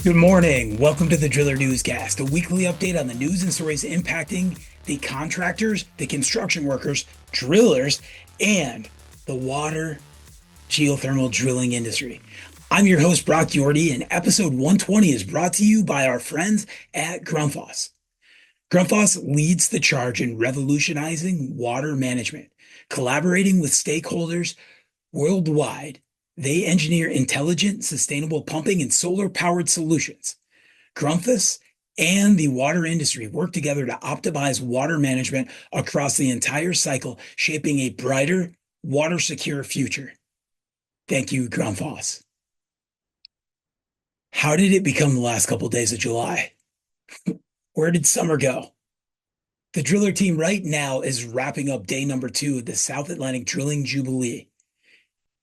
Good morning. Welcome to the Driller Newscast, a weekly update on the news and stories impacting the contractors, the construction workers, drillers, and the water geothermal drilling industry. I'm your host, Brock Yordy, and episode 120 is brought to you by our friends at Grundfos. Grundfos leads the charge in revolutionizing water management, collaborating with stakeholders worldwide. They engineer intelligent, sustainable pumping and solar-powered solutions. Grundfos and the water industry work together to optimize water management across the entire cycle, shaping a brighter, water-secure future. Thank you, Grundfos. How did it become the last couple of days of July? Where did summer go? The driller team right now is wrapping up day number 2 of the South Atlantic Drilling Jubilee.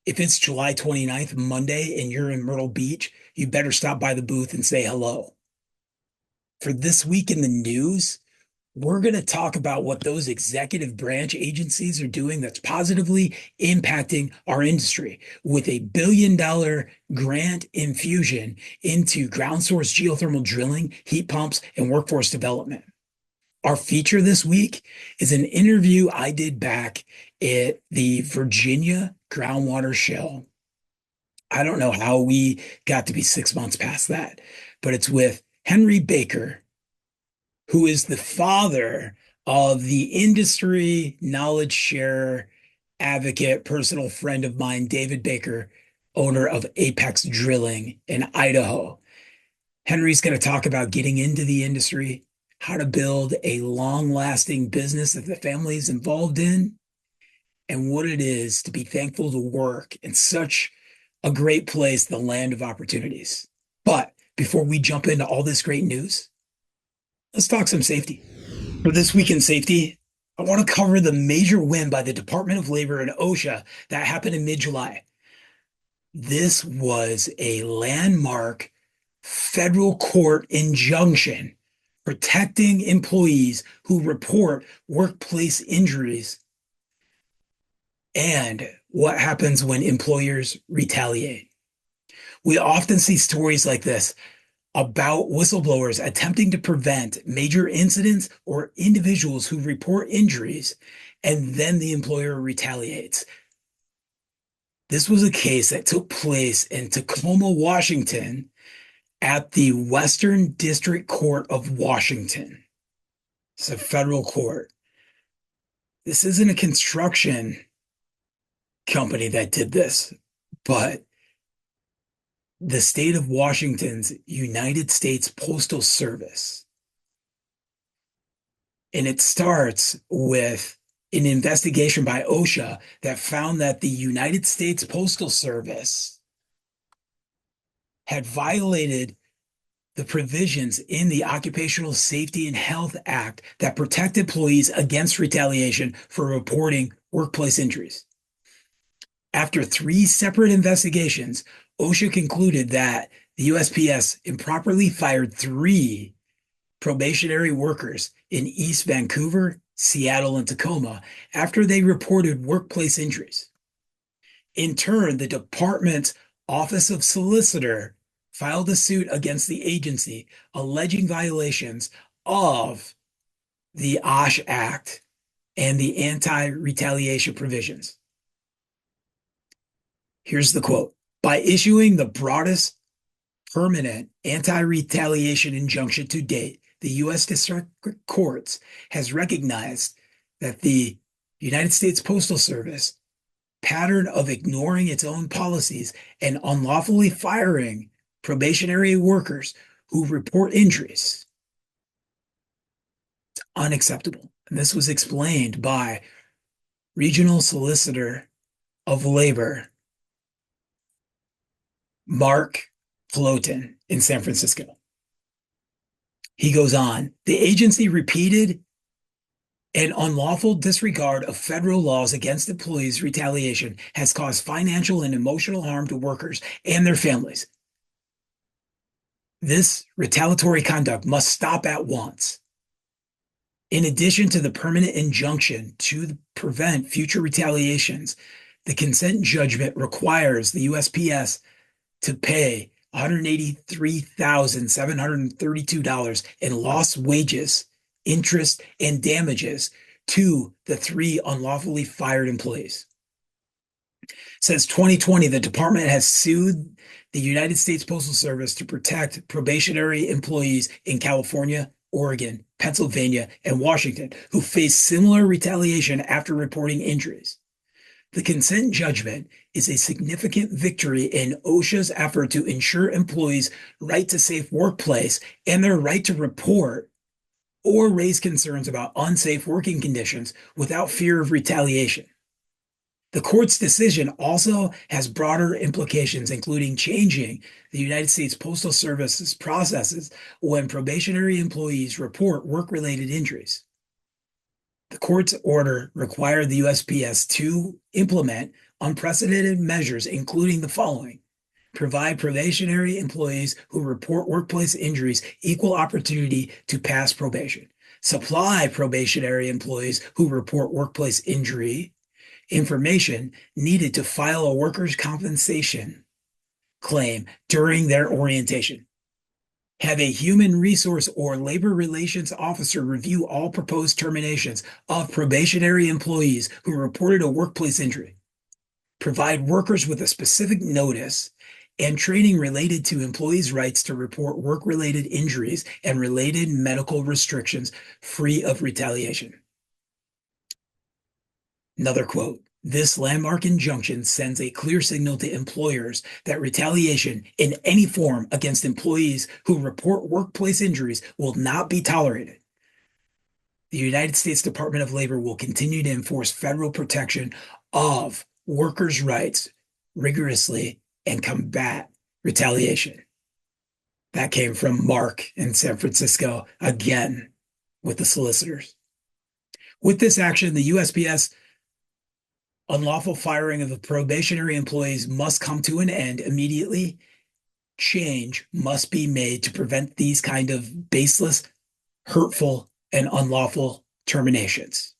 If it's July 29th, Monday, and you're in Myrtle Beach, you better stop by the booth and say hello. For this week in the news, we're going to talk about what those executive branch agencies are doing that's positively impacting our industry with a $1 billion grant infusion into ground source geothermal drilling, heat pumps, and workforce development. Our feature this week is an interview I did back at the Virginia Groundwater Show. I don't know how we got to be 6 months past that, but it's with Henry Baker, who is the father of the industry knowledge share advocate, personal friend of mine, David Baker, owner of Apex Drilling in Idaho. Henry's going to talk about getting into the industry, how to build a long-lasting business that the family is involved in, and what it is to be thankful to work in such a great place, the land of opportunities. But before we jump into all this great news, let's talk some safety. For this week in safety, I want to cover the major win by the Department of Labor and OSHA that happened in mid-July. This was a landmark federal court injunction protecting employees who report workplace injuries and what happens when employers retaliate. We often see stories like this about whistleblowers attempting to prevent major incidents or individuals who report injuries, and then the employer retaliates. This was a case that took place in Tacoma, Washington, at the Western District Court of Washington. It's a federal court. This isn't a construction company that did this, but the state of Washington's United States Postal Service. And it starts with an investigation by OSHA that found that the United States Postal Service had violated the provisions in the Occupational Safety and Health Act that protect employees against retaliation for reporting workplace injuries. After 3 separate investigations, OSHA concluded that the USPS improperly fired 3 probationary workers in East Vancouver, Seattle, and Tacoma after they reported workplace injuries. In turn, the department's Office of Solicitor filed a suit against the agency alleging violations of the OSH Act and the anti-retaliation provisions. Here's the quote. By issuing the broadest permanent anti-retaliation injunction to date, the U.S. District Courts has recognized that the United States Postal Service pattern of ignoring its own policies and unlawfully firing probationary workers who report injuries. It's unacceptable. And this was explained by Regional Solicitor of Labor, Mark Floten in San Francisco. He goes on, the agency repeated an unlawful disregard of federal laws against employees' retaliation has caused financial and emotional harm to workers and their families. This retaliatory conduct must stop at once. In addition to the permanent injunction to prevent future retaliations, the consent judgment requires the USPS to pay $183,732 in lost wages, interest, and damages to the three unlawfully fired employees. Since 2020, the department has sued the United States Postal Service to protect probationary employees in California, Oregon, Pennsylvania, and Washington who face similar retaliation after reporting injuries. The consent judgment is a significant victory in OSHA's effort to ensure employees' right to safe workplace and their right to report or raise concerns about unsafe working conditions without fear of retaliation. The court's decision also has broader implications, including changing the United States Postal Service's processes when probationary employees report work-related injuries. The court's order required the USPS to implement unprecedented measures, including the following: provide probationary employees who report workplace injuries equal opportunity to pass probation, supply probationary employees who report workplace injury information needed to file a workers' compensation claim during their orientation. Have a human resource or labor relations officer review all proposed terminations of probationary employees who reported a workplace injury. Provide workers with a specific notice and training related to employees' rights to report work-related injuries and related medical restrictions free of retaliation. Another quote: this landmark injunction sends a clear signal to employers that retaliation in any form against employees who report workplace injuries will not be tolerated. The United States Department of Labor will continue to enforce federal protection of workers' rights rigorously and combat retaliation. That came from Mark in San Francisco, again with the solicitors. With this action, the USPS unlawful firing of the probationary employees must come to an end immediately. Change must be made to prevent these kind of baseless, hurtful, and unlawful terminations.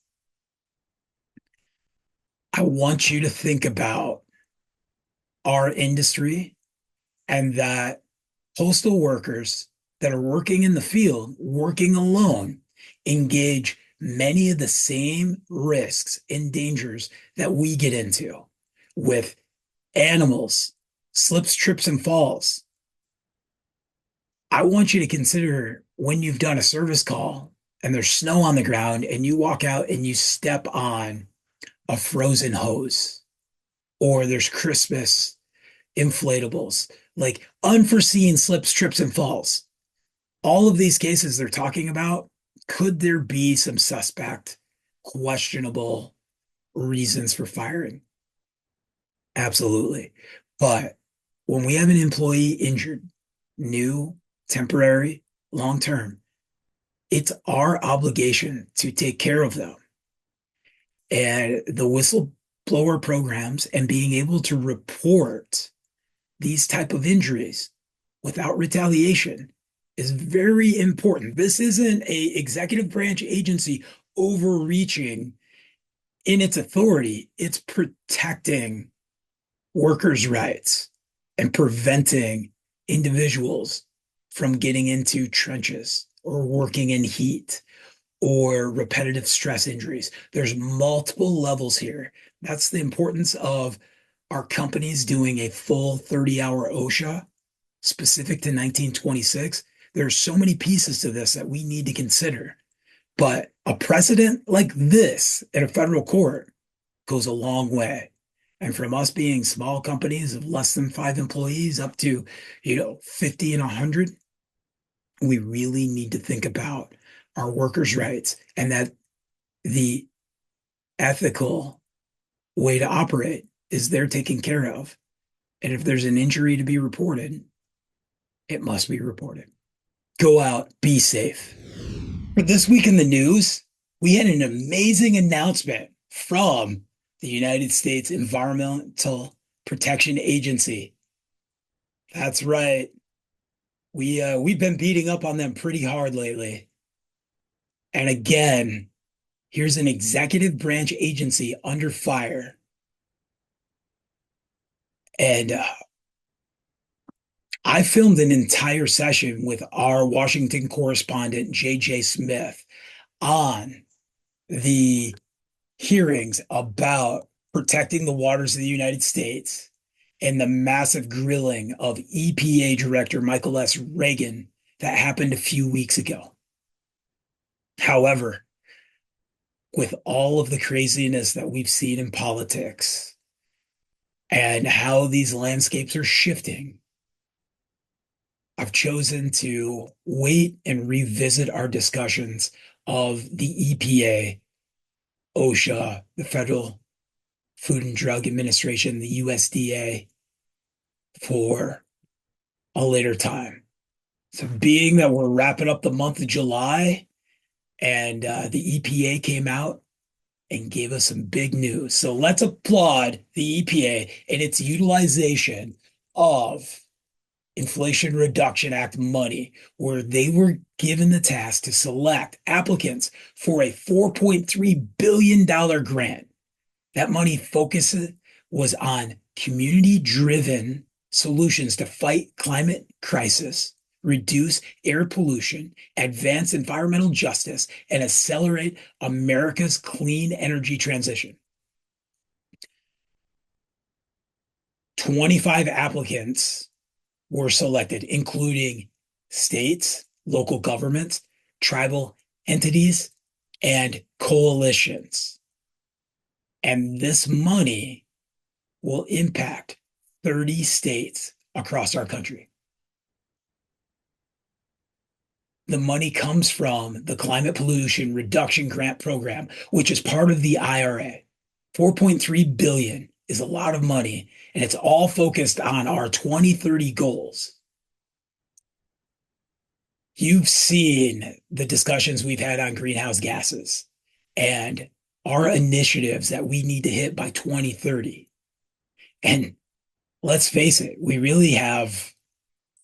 I want you to think about our industry and that postal workers that are working in the field, working alone, engage many of the same risks and dangers that we get into with animals, slips, trips, and falls. I want you to consider when you've done a service call and there's snow on the ground and you walk out and you step on a frozen hose, or there's Christmas inflatables, like unforeseen slips, trips, and falls. All of these cases they're talking about, could there be some suspect, questionable reasons for firing? Absolutely. But when we have an employee injured, new, temporary, long term, it's our obligation to take care of them. And the whistleblower programs and being able to report these type of injuries without retaliation is very important. This isn't a executive branch agency overreaching in its authority. It's protecting workers' rights and preventing individuals from getting into trenches or working in heat or repetitive stress injuries. There's multiple levels here. That's the importance of our companies doing a full 30-hour OSHA specific to 1926. There's so many pieces to this that we need to consider. But a precedent like this in a federal court goes a long way. And from us being small companies of less than 5 employees up to, 50 and 100, we really need to think about our workers' rights and that the ethical way to operate is they're taken care of. And if there's an injury to be reported, it must be reported. Go out, be safe. For this week in the news, we had an amazing announcement from the United States Environmental Protection Agency. That's right. We've been beating up on them pretty hard lately. And again, here's an executive branch agency under fire. And I filmed an entire session with our Washington correspondent, JJ Smith, on the hearings about protecting the waters of the United States and the massive grilling of EPA Director Michael S. Reagan that happened a few weeks ago. However, with all of the craziness that we've seen in politics and how these landscapes are shifting, I've chosen to wait and revisit our discussions of the EPA, OSHA, the Federal Food and Drug Administration, the USDA, for a later time. So, being that we're wrapping up the month of July and the EPA came out and gave us some big news. So, let's applaud the EPA and its utilization of Inflation Reduction Act money, where they were given the task to select applicants for a $4.3 billion grant. That money focus was on community-driven solutions to fight climate crisis, reduce air pollution, advance environmental justice, and accelerate America's clean energy transition. 25 applicants were selected, including states, local governments, tribal entities, and coalitions. And this money will impact 30 states across our country. The money comes from the Climate Pollution Reduction Grant Program, which is part of the IRA. 4.3 billion is a lot of money, and it's all focused on our 2030 goals. You've seen the discussions we've had on greenhouse gases and our initiatives that we need to hit by 2030. And let's face it, we really have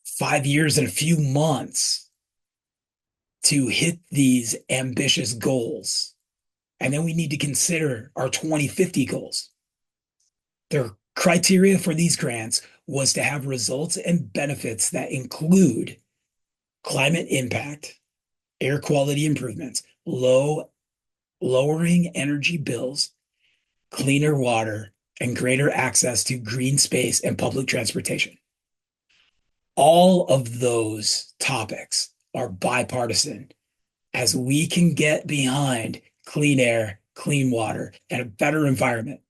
5 years and a few months to hit these ambitious goals. And then we need to consider our 2050 goals. The criteria for these grants was to have results and benefits that include climate impact, air quality improvements, lowering energy bills, cleaner water, and greater access to green space and public transportation. All of those topics are bipartisan, as we can get behind clean air, clean water, and a better environment.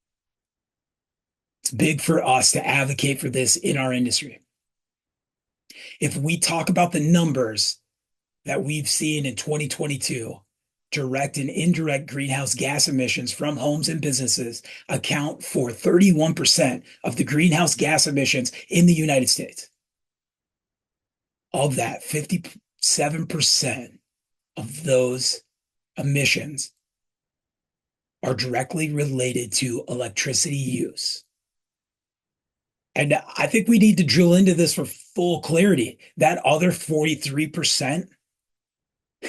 It's big for us to advocate for this in our industry. If we talk about the numbers that we've seen in 2022, direct and indirect greenhouse gas emissions from homes and businesses account for 31% of the greenhouse gas emissions in the United States. Of that, 57% of those emissions are directly related to electricity use. And I think we need to drill into this for full clarity. That other 43%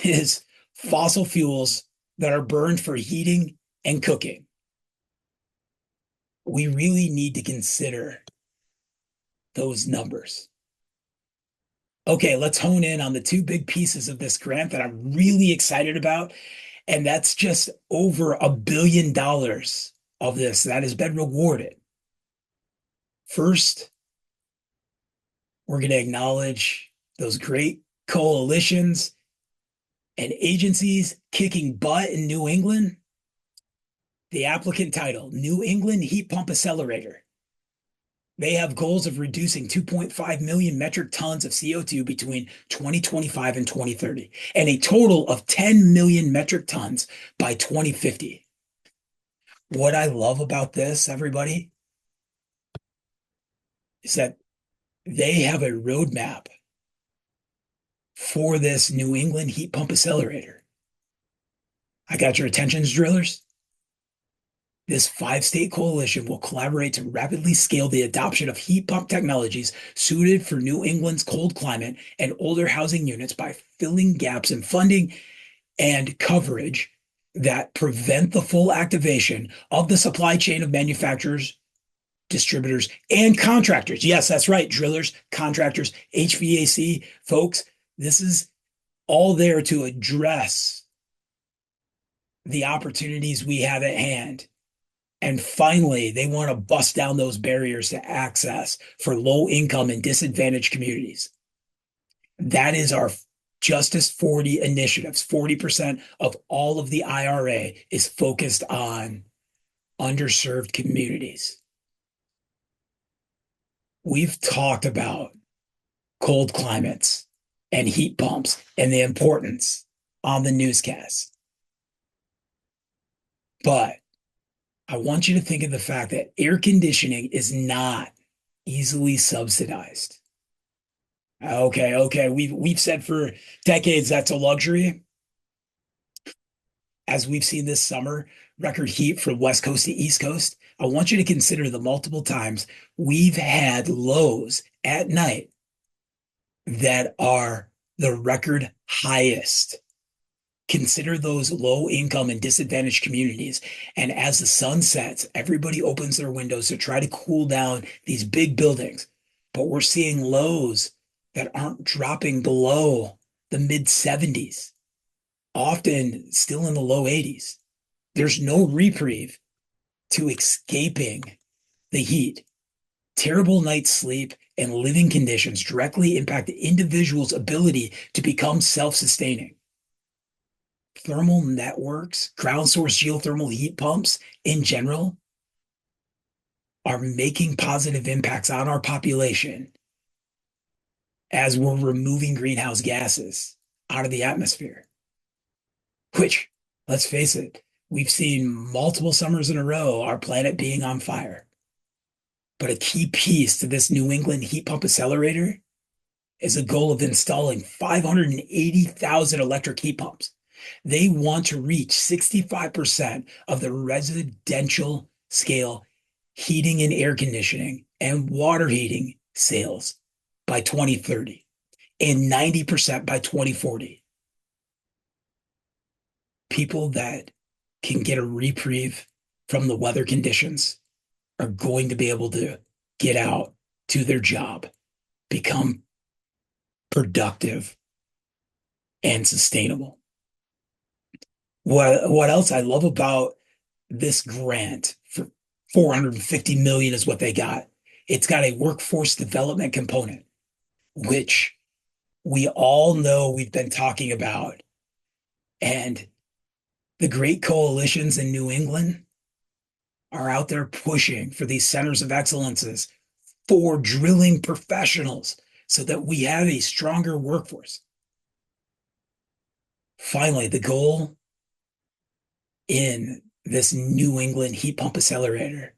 is fossil fuels that are burned for heating and cooking. We really need to consider those numbers. Okay, let's hone in on the two big pieces of this grant that I'm really excited about. And that's just over $1 billion of this that has been rewarded. First, we're going to acknowledge those great coalitions and agencies kicking butt in New England. The applicant title, New England Heat Pump Accelerator. They have goals of reducing 2.5 million metric tons of CO2 between 2025 and 2030, and a total of 10 million metric tons by 2050. What I love about this, everybody, is that they have a roadmap for this New England Heat Pump Accelerator. I got your attentions, drillers. This 5-state coalition will collaborate to rapidly scale the adoption of heat pump technologies suited for New England's cold climate and older housing units by filling gaps in funding and coverage that prevent the full activation of the supply chain of manufacturers distributors, and contractors. Yes, that's right. Drillers, contractors, HVAC folks. This is all there to address the opportunities we have at hand. And finally, they want to bust down those barriers to access for low income and disadvantaged communities. That is our Justice 40 initiatives. 40% of all of the IRA is focused on underserved communities. We've talked about cold climates and heat pumps and the importance on the newscast. But I want you to think of the fact that air conditioning is not easily subsidized. Okay. We've said for decades that's a luxury. As we've seen this summer, record heat from West Coast to East Coast. I want you to consider the multiple times we've had lows at night that are the record highest. Consider those low income and disadvantaged communities. And as the sun sets, everybody opens their windows to try to cool down these big buildings. But we're seeing lows that aren't dropping below the mid 70s, often still in the low 80s. There's no reprieve to escaping the heat. Terrible night's sleep and living conditions directly impact the individual's ability to become self-sustaining. Thermal networks, ground source geothermal heat pumps in general are making positive impacts on our population as we're removing greenhouse gases out of the atmosphere, which, let's face it, we've seen multiple summers in a row, our planet being on fire. But a key piece to this New England heat pump accelerator is a goal of installing 580,000 electric heat pumps. They want to reach 65% of the residential scale heating and air conditioning and water heating sales by 2030 and 90% by 2040. People that can get a reprieve from the weather conditions are going to be able to get out to their job, become productive and sustainable. What else I love about this grant for 450 million is what they got. It's got a workforce development component, which we all know we've been talking about. And the great coalitions in New England are out there pushing for these centers of excellences for drilling professionals so that we have a stronger workforce. Finally, the goal in this New England heat pump accelerator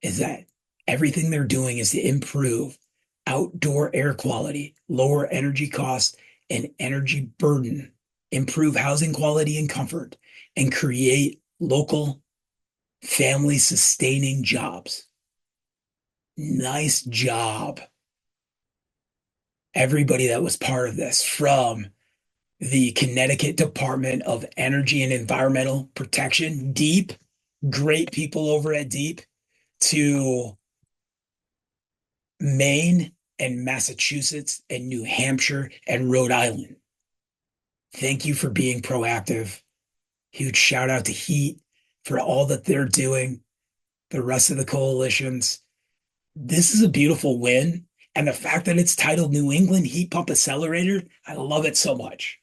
is that everything they're doing is to improve outdoor air quality, lower energy costs and energy burden, improve housing quality and comfort, and create local family sustaining jobs. Nice job, everybody that was part of this, from the Connecticut Department of Energy and Environmental Protection, DEEP, great people over at DEEP, to Maine and Massachusetts and New Hampshire and Rhode Island. Thank you for being proactive. Huge shout out to HEAT for all that they're doing, the rest of the coalitions. This is a beautiful win. And the fact that it's titled New England Heat Pump Accelerator, I love it so much.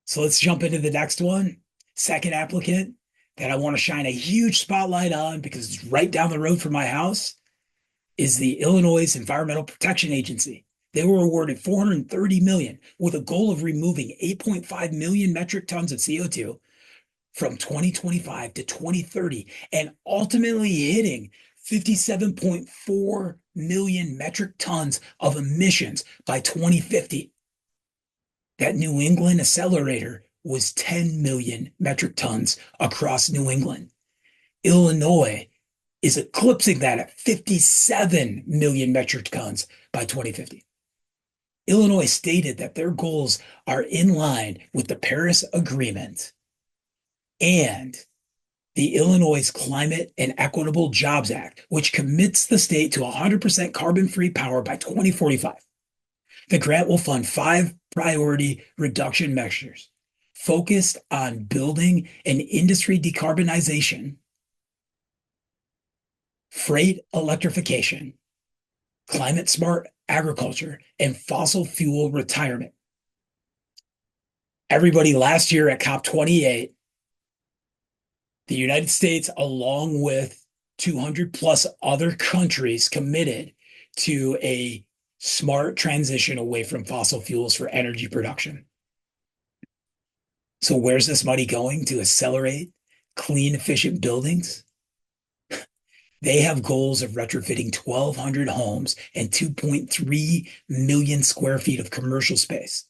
So let's jump into the next one. Second applicant that I want to shine a huge spotlight on because it's right down the road from my house is the Illinois Environmental Protection Agency. They were awarded 430 million with a goal of removing 8.5 million metric tons of CO2 from 2025 to 2030 and ultimately hitting 57.4 million metric tons of emissions by 2050. That New England accelerator was 10 million metric tons across New England. Illinois is eclipsing that at 57 million metric tons by 2050. Illinois stated that their goals are in line with the Paris Agreement and the Illinois Climate and Equitable Jobs Act, which commits the state to 100% carbon-free power by 2045. The grant will fund 5 priority reduction measures focused on building and industry decarbonization, freight electrification, climate smart agriculture, and fossil fuel retirement. Everybody, last year at COP28, the United States, along with 200 plus other countries, committed to a smart transition away from fossil fuels for energy production. So where's this money going? To accelerate clean, efficient buildings? They have goals of retrofitting 1,200 homes and 2.3 million square feet of commercial space,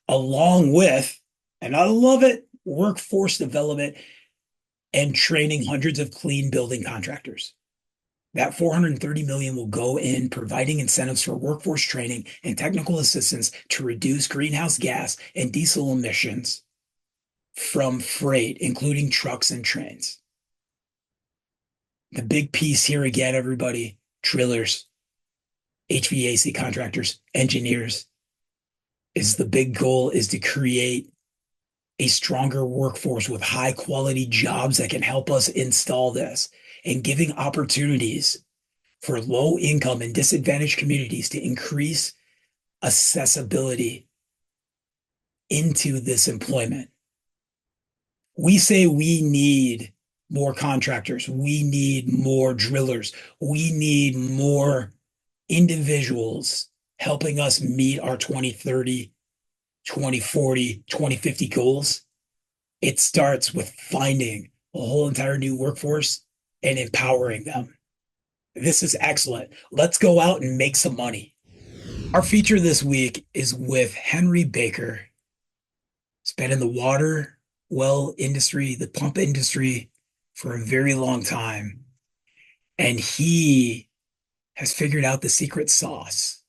along with, and I love it, workforce development and training hundreds of clean building contractors. That 430 million will go in providing incentives for workforce training and technical assistance to reduce greenhouse gas and diesel emissions from freight, including trucks and trains. The big piece here again, everybody, drillers, HVAC contractors, engineers, is the big goal is to create a stronger workforce with high quality jobs that can help us install this, and giving opportunities for low income and disadvantaged communities to increase accessibility into this employment. We say we need more contractors. We need more drillers. We need more individuals helping us meet our 2030, 2040, 2050 goals. It starts with finding a whole entire new workforce and empowering them. This is excellent. Let's go out and make some money. Our feature this week is with Henry Baker. He's been in the water well industry, the pump industry for a very long time. And he has figured out the secret sauce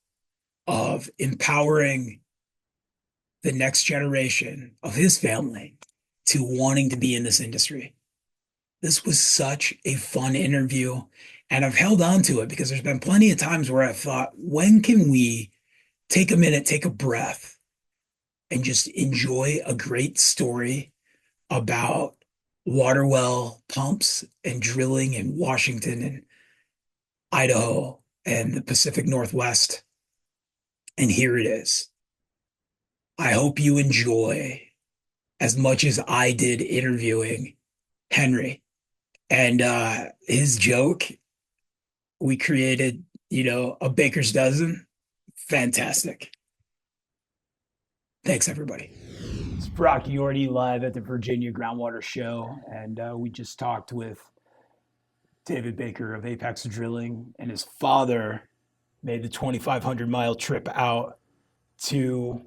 of empowering the next generation of his family to wanting to be in this industry. This was such a fun interview, and I've held on to it because there's been plenty of times where I've thought, when can we take a minute, take a breath, and just enjoy a great story about water well pumps and drilling in Washington and Idaho and the Pacific Northwest. And here it is. I hope you enjoy as much as I did interviewing Henry. And his joke, we created, a baker's dozen. Fantastic. Thanks, everybody. It's Brock Yorty live at the Virginia Groundwater Show. And we just talked with David Baker of Apex Drilling, and his father made the 2,500-mile trip out to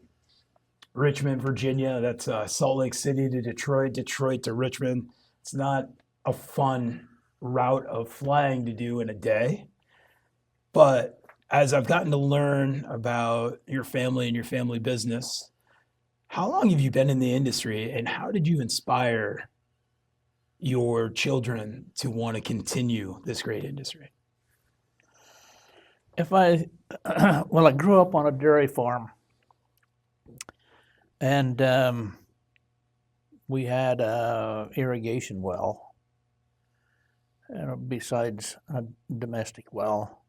Richmond, Virginia. That's Salt Lake City to Detroit, Detroit to Richmond. It's not a fun route of flying to do in a day. But as I've gotten to learn about your family and your family business, how long have you been in the industry, and how did you inspire your children to want to continue this great industry? I grew up on a dairy farm, and we had a irrigation well, besides a domestic well,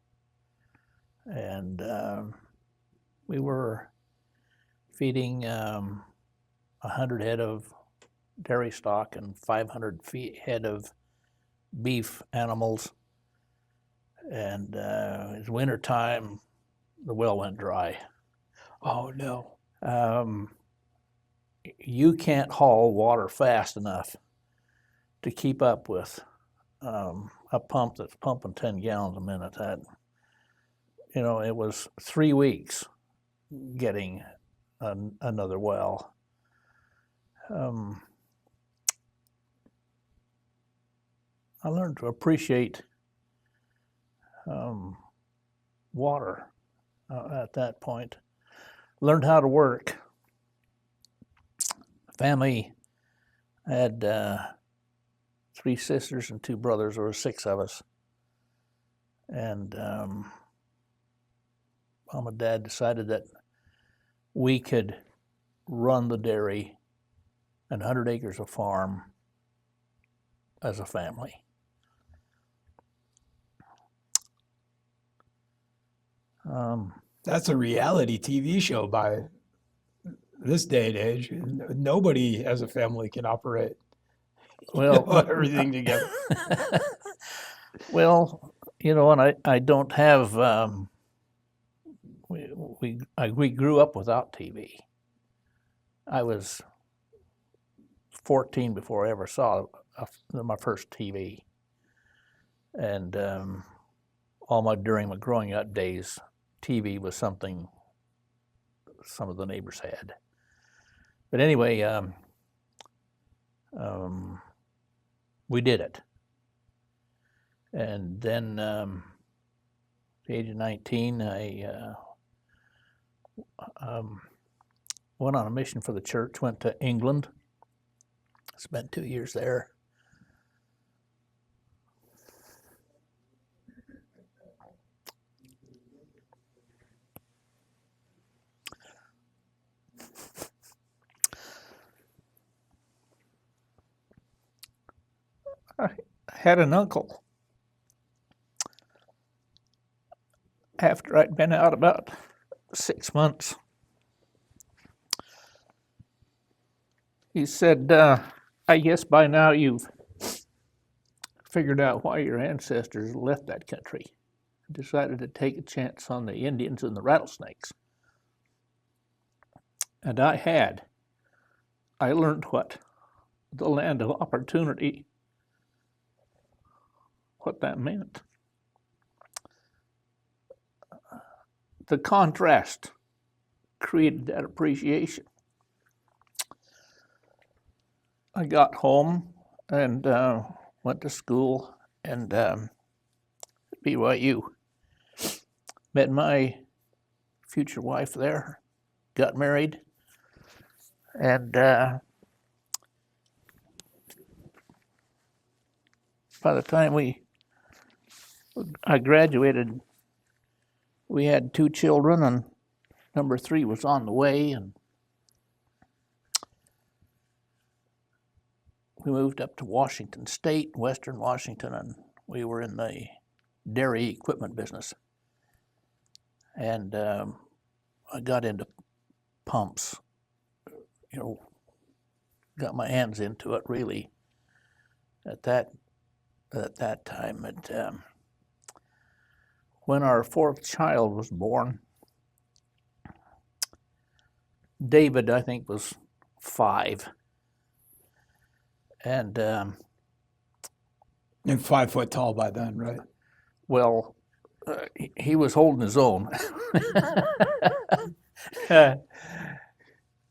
and we were feeding 100 head of dairy stock and 500 head of beef animals. And it was winter time, the well went dry. Oh, no. You can't haul water fast enough to keep up with a pump that's pumping 10 gallons a minute. It was 3 weeks getting another well. I learned to appreciate water at that point. Learned how to work. Family had 3 sisters and 2 brothers. There were 6 of us. And Mom and Dad decided that we could run the dairy and 100 acres of farm as a family. That's a reality TV show by this day and age. Nobody as a family can operate everything together. Well, and I don't have. We grew up without TV. I was 14 before I ever saw my first TV, and during my growing up days, TV was something some of the neighbors had. But anyway, we did it. And then at the age of 19, I went on a mission for the church, went to England, spent 2 years there. I had an uncle. After I'd been out about 6 months, he said, I guess by now you've figured out why your ancestors left that country and decided to take a chance on the Indians and the rattlesnakes. And I had. I learned what the land of opportunity, what that meant. The contrast created that appreciation. I got home and went to school and BYU. Met my future wife there, got married, and by the time I graduated, we had 2 children, and number 3 was on the way, and we moved up to Washington State, Western Washington, and we were in the dairy equipment business. And I got into pumps, got my hands into it really at that time. And when our 4th child was born, David, I think, was 5. And 5 foot tall by then, right? Well, he was holding his own.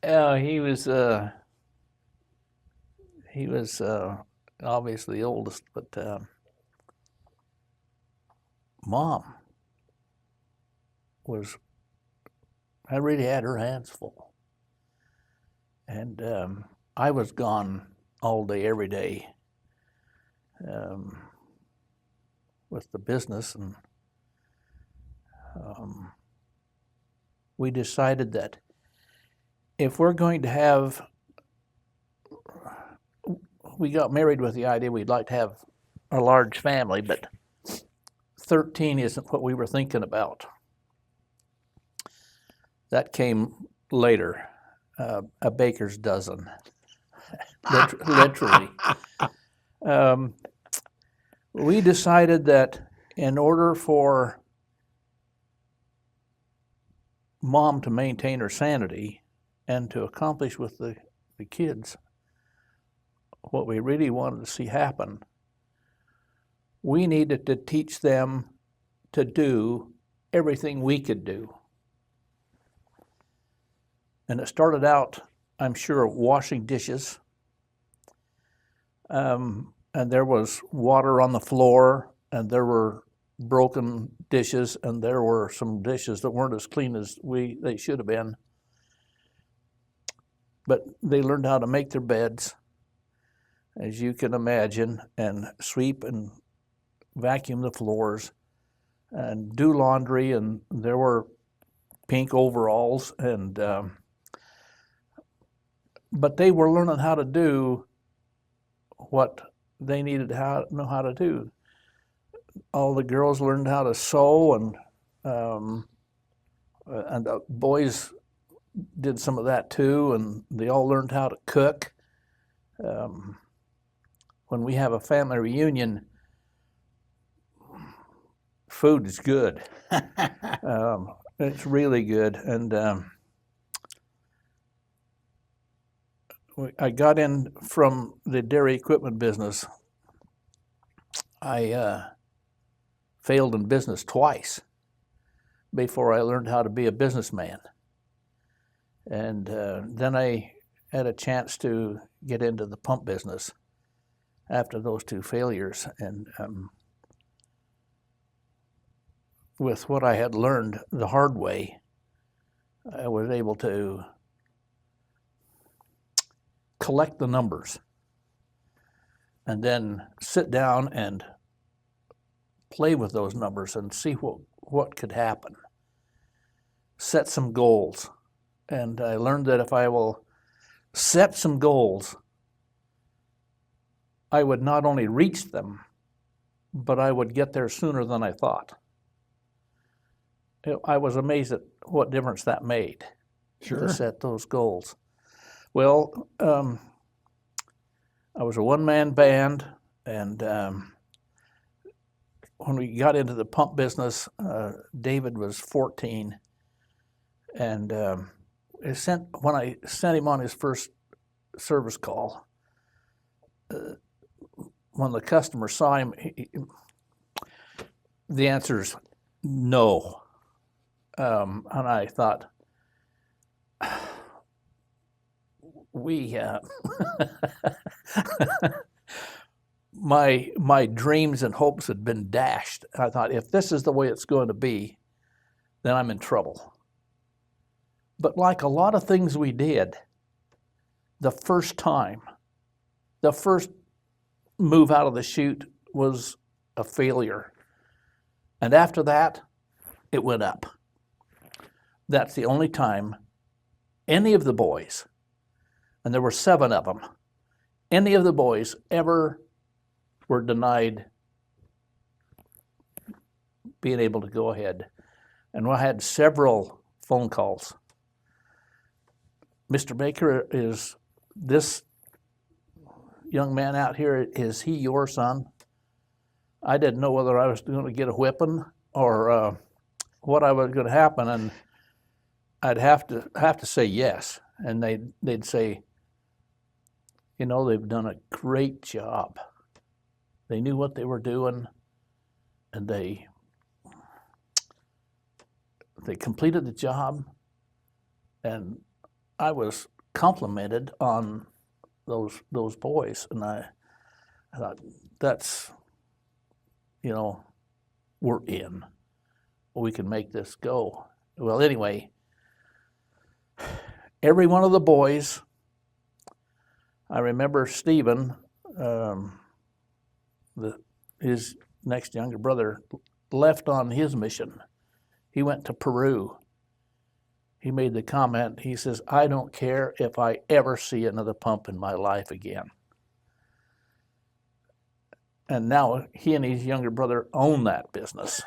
He was obviously the oldest, but Mom I really had her hands full. And I was gone all day, every day with the business. And we decided that if we're going to have, we got married with the idea we'd like to have a large family, but 13 isn't what we were thinking about. That came later, a baker's dozen, literally. We decided that in order for Mom to maintain her sanity and to accomplish with the kids what we really wanted to see happen, we needed to teach them to do everything we could do. And it started out, I'm sure, washing dishes. And there was water on the floor, and there were broken dishes, and there were some dishes that weren't as clean as they should have been. But they learned how to make their beds. as you can imagine, and sweep and vacuum the floors and do laundry. And there were pink overalls, and but they were learning how to do what they needed to know how to do. All the girls learned how to sew, and the boys did some of that too, and they all learned how to cook. When we have a family reunion, food is good. It's really good. And I got in from the dairy equipment business. I failed in business twice before I learned how to be a businessman. And then I had a chance to get into the pump business after those two failures. And with what I had learned the hard way, I was able to collect the numbers and then sit down and play with those numbers and see what could happen. Set some goals. And I learned that if I will set some goals, I would not only reach them, but I would get there sooner than I thought. I was amazed at what difference that made. Sure. To set those goals. Well, I was a one-man band, and when we got into the pump business, David was 14, and when I sent him on his first service call, when the customer saw him, the answer's no. And I thought, my dreams and hopes had been dashed. I thought, if this is the way it's going to be, then I'm in trouble. But like a lot of things we did, the first move out of the chute was a failure. And after that, it went up. That's the only time any of the boys, and there were 7 of them, any of the boys ever were denied being able to go ahead. And I had several phone calls. Mr. Baker, is this young man out here, is he your son? I didn't know whether I was going to get a whipping or what I was going to happen, and I'd have to say yes. And they'd say, they've done a great job. They knew what they were doing, and they completed the job, and I was complimented on those boys, and I thought, that's, we're in. We can make this go. Well, anyway, every one of the boys, I remember Stephen, his next younger brother, left on his mission. He went to Peru. He made the comment, he says, I don't care if I ever see another pump in my life again. And now he and his younger brother own that business.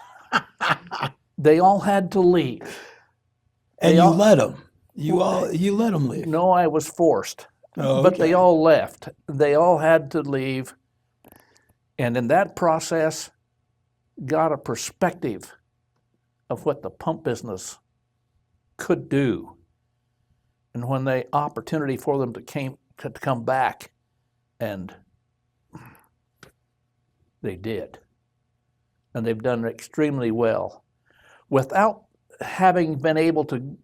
They all had to leave. And you let them. You let them leave. No, I was forced. Oh, But okay. they all left. They all had to leave. And in that process, got a perspective of what the pump business could do. And when the opportunity for them to come back, and they did. And they've done extremely well. Without having been able to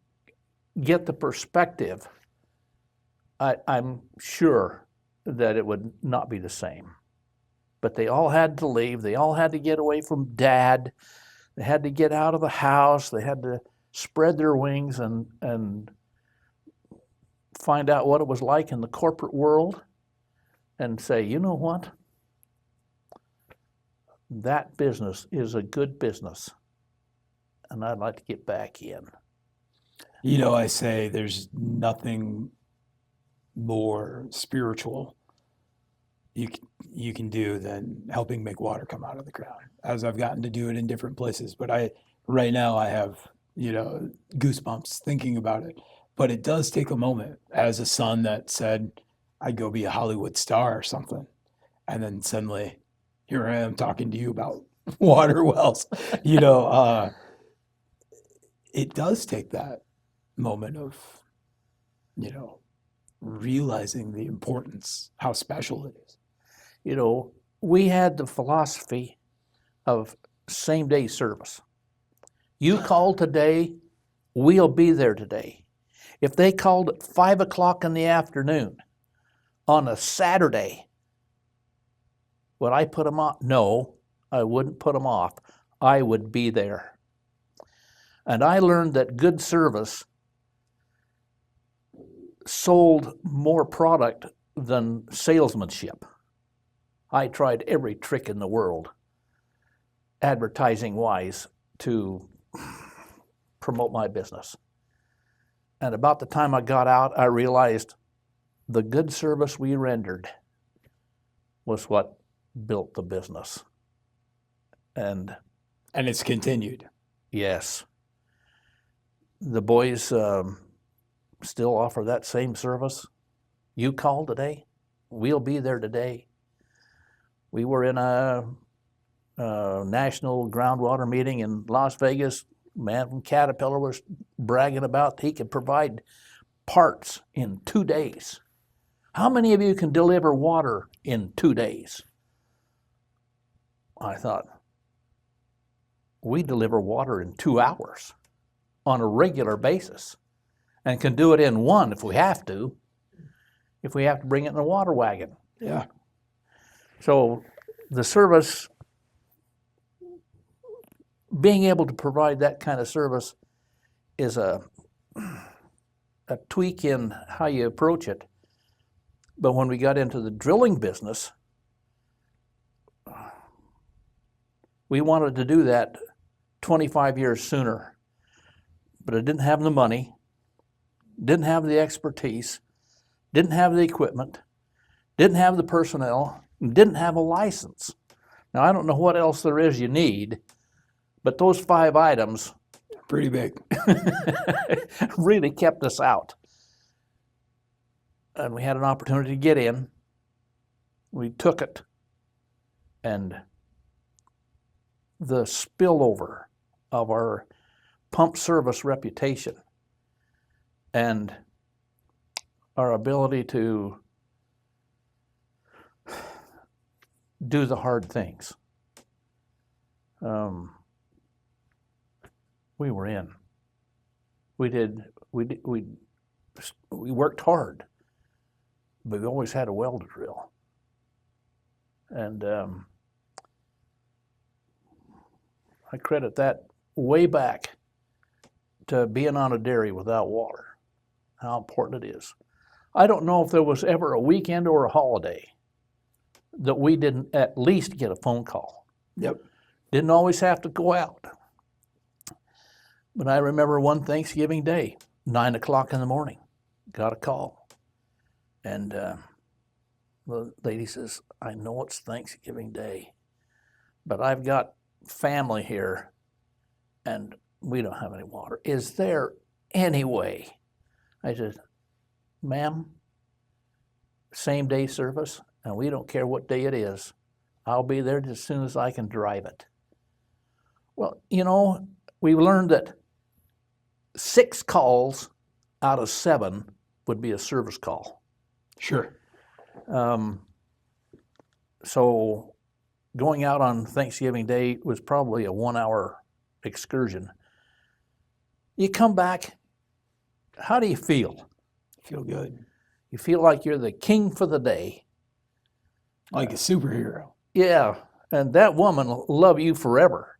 get the perspective, I'm sure that it would not be the same. But they all had to leave. They all had to get away from Dad. They had to get out of the house. They had to spread their wings and find out what it was like in the corporate world. and say, you know what? That business is a good business, and I'd like to get back in. I say there's nothing more spiritual you can do than helping make water come out of the ground. As I've gotten to do it in different places, but right now I have, goosebumps thinking about it. But it does take a moment as a son that said I'd go be a Hollywood star or something. And then suddenly here I am talking to you about water wells. It does take that moment of, realizing the importance, how special it is. We had the philosophy of same day service. You call today, we'll be there today. If they called at 5 o'clock in the afternoon on a Saturday, would I put them off? No, I wouldn't put them off. I would be there. And I learned that good service sold more product than salesmanship. I tried every trick in the world, advertising-wise, to promote my business. And about the time I got out, I realized the good service we rendered was what built the business. And it's continued. Yes. The boys still offer that same service. You call today, we'll be there today. We were in a national groundwater meeting in Las Vegas. A man from Caterpillar was bragging about he could provide parts in 2 days. How many of you can deliver water in 2 days? I thought, we deliver water in 2 hours on a regular basis and can do it in 1 if we have to bring it in a water wagon. Yeah. So the service, being able to provide that kind of service is a tweak in how you approach it. But when we got into the drilling business, we wanted to do that 25 years sooner. But I didn't have the money, didn't have the expertise, didn't have the equipment, didn't have the personnel, didn't have a license. Now, I don't know what else there is you need, but those 5 items Pretty big. really kept us out. And we had an opportunity to get in. We took it. And the spillover of our pump service reputation and our ability to do the hard things. We were in. We worked hard, but we always had a well to drill. And I credit that way back to being on a dairy without water, how important it is. I don't know if there was ever a weekend or a holiday that we didn't at least get a phone call. Yep. Didn't always have to go out. But I remember one Thanksgiving day, 9 o'clock in the morning, got a call. And the lady says, I know it's Thanksgiving Day, but I've got family here and we don't have any water. Is there any way? I said, ma'am, same day service, and we don't care what day it is. I'll be there as soon as I can drive it. Well, we learned that 6 calls out of 7 would be a service call. Sure. So going out on Thanksgiving Day was probably a 1-hour excursion. You come back, how do you feel? Feel good. You feel like you're the king for the day. Like a superhero. Yeah, and that woman will love you forever.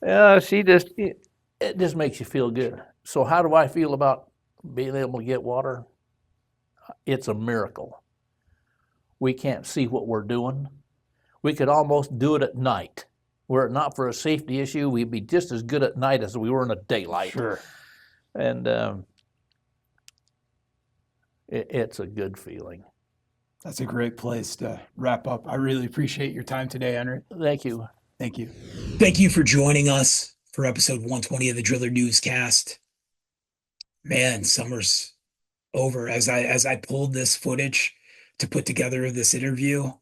Yeah, it just makes you feel good. So how do I feel about being able to get water? it's a miracle. We can't see what we're doing. We could almost do it at night. Were it not for a safety issue, we'd be just as good at night as we were in the daylight. Sure. And it's a good feeling. That's a great place to wrap up. I really appreciate your time today, Henry. Thank you. Thank you. Thank you for joining us for episode 120 of the Driller Newscast. Man, summer's over. As I pulled this footage to put together this interview,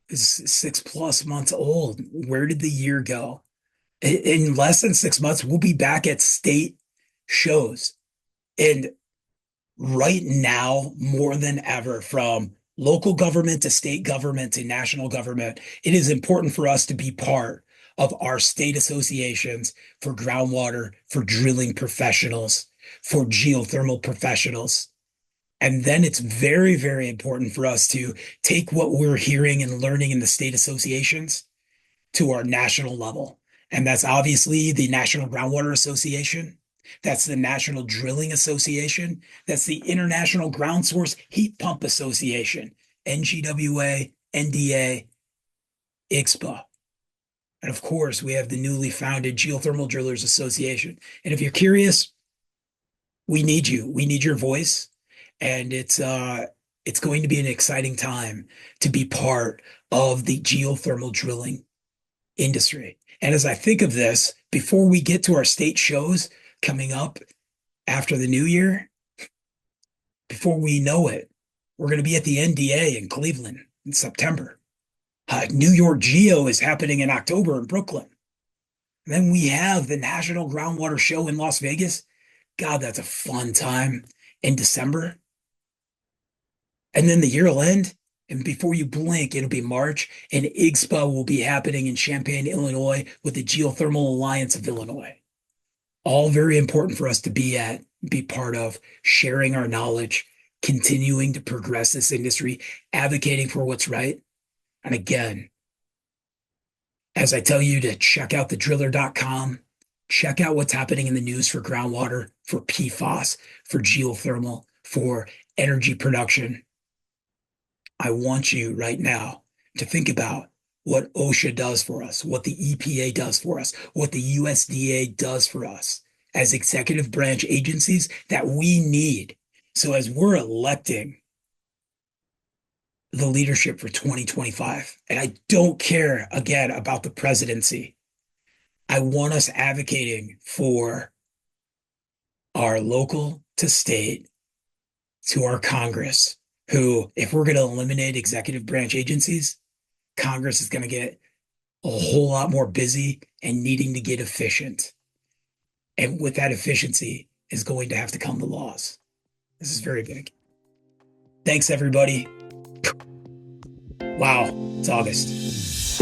it's 6+ months old. Where did the year go? In less than 6 months, we'll be back at state shows. And right now, more than ever, from local government to state government to national government, it is important for us to be part of our state associations for groundwater, for drilling professionals, for geothermal professionals. And then it's very, very important for us to take what we're hearing and learning in the state associations to our national level. And that's obviously the National Groundwater Association. That's the National Drilling Association. That's the International Ground Source Heat Pump Association, NGWA, NDA, ICSPA. And of course, we have the newly founded Geothermal Drillers Association. And if you're curious, we need you. We need your voice. And it's going to be an exciting time to be part of the geothermal drilling industry. And as I think of this, before we get to our state shows coming up after the new year, before we know it, we're going to be at the NDA in Cleveland in September. New York Geo is happening in October in Brooklyn. And then we have the National Groundwater Show in Las Vegas. God, that's a fun time in December. And then the year will end, and before you blink, it'll be March, and IGSPA will be happening in Champaign, Illinois, with the Geothermal Alliance of Illinois. All very important for us to be part of, sharing our knowledge, continuing to progress this industry, advocating for what's right. And again, as I tell you to check out thedriller.com, check out what's happening in the news for groundwater, for PFAS, for geothermal, for energy production. I want you right now to think about what OSHA does for us, what the EPA does for us, what the USDA does for us as executive branch agencies that we need. So as we're electing the leadership for 2025, and I don't care again about the presidency, I want us advocating for our local to state to our Congress, who, if we're going to eliminate executive branch agencies, Congress is going to get a whole lot more busy and needing to get efficient. And with that efficiency is going to have to come the laws. This is very big. Thanks, everybody. Wow, it's August.